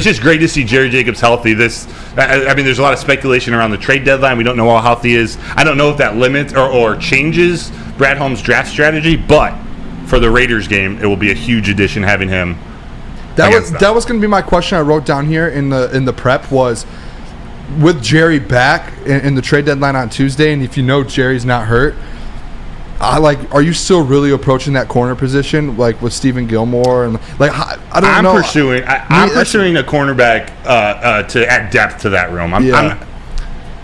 It's just great to see Jerry Jacobs healthy. I mean, there's a lot of speculation around the trade deadline. We don't know how healthy he is. I don't know if that limits or changes Brad Holmes' draft strategy, but for the Raiders game, it will be a huge addition having him. That was going to be my question I wrote down here in the prep was, with Jerry back in the trade deadline on Tuesday, and if you know Jerry's not hurt, are you still really approaching that corner position like with Stephen Gilmore and I don't know. I'm pursuing a cornerback to add depth to that room. And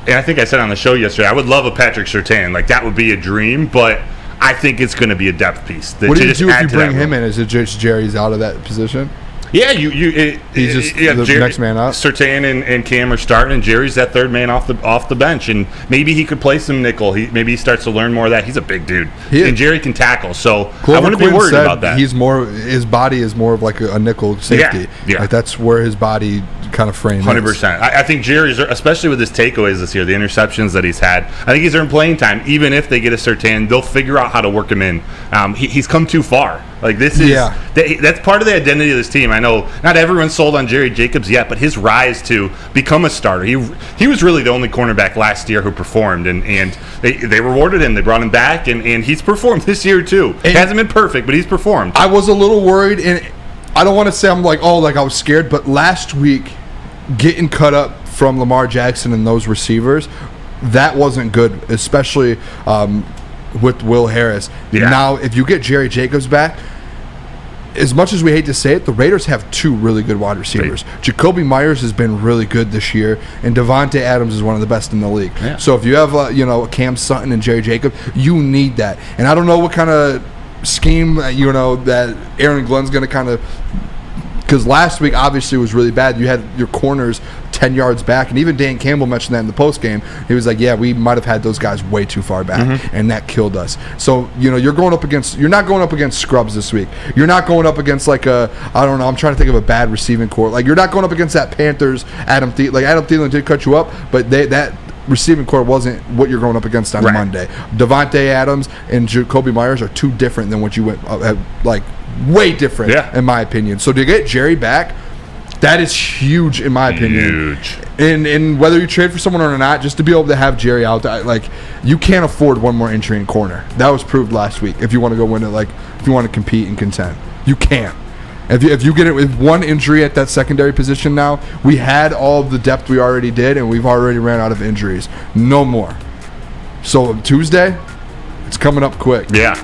I think I said on the show yesterday, I would love a Patrick Surtain. Like that would be a dream, but I think it's going to be a depth piece. What do you do if you bring him in? Is it just Jerry's out of that position? Yeah, he's just the next man up. Surtain and Cam are starting, and Jerry's that third man off the bench, and maybe he could play some nickel. Maybe he starts to learn more of that. He's a big dude, and Jerry can tackle. So I wouldn't be worried about that. His body is more of like a nickel safety. Yeah. Like that's where his body kind of frame 100%. I think Jerry's, especially with his takeaways this year, the interceptions that he's had, I think he's earned playing time. Even if they get a Surtain, they'll figure out how to work him in. He's come too far. Like this is that's part of the identity of this team. I know not everyone's sold on Jerry Jacobs yet, but his rise to become a starter. He was really the only cornerback last year who performed, and they rewarded him. They brought him back, and he's performed this year too. It hasn't been perfect, but he's performed. I was a little worried, and I don't want to say I'm like I was scared, but last week getting cut up from Lamar Jackson and those receivers, that wasn't good, especially with Will Harris. Yeah. Now, if you get Jerry Jacobs back, as much as we hate to say it, the Raiders have two really good wide receivers. Right. Jacoby Myers has been really good this year, and Devontae Adams is one of the best in the league. Yeah. So if you have Cam Sutton and Jerry Jacobs, you need that. And I don't know what kind of scheme that Aaron Glenn's going to kind of, because last week obviously was really bad. You had your corners 10 yards back, and even Dan Campbell mentioned that in the post game. He was like, "Yeah, we might have had those guys way too far back, and that killed us." So you're not going up against scrubs this week. You're not going up against I'm trying to think of a bad receiving core. Like you're not going up against that Panthers Adam Thielen. Like Adam Thielen did cut you up, but that receiving core wasn't what you're going up against on Monday. Devontae Adams and Jacoby Myers are too different than what you went way different in my opinion. So to get Jerry back, that is huge in my opinion. Huge. And whether you trade for someone or not, just to be able to have Jerry out, you can't afford one more injury in corner. That was proved last week. If you want to go win it, if you want to compete and contend, you can't. If you get it with one injury at that secondary position now, we had all of the depth we already did, and we've already ran out of injuries. No more. So Tuesday, it's coming up quick. Yeah.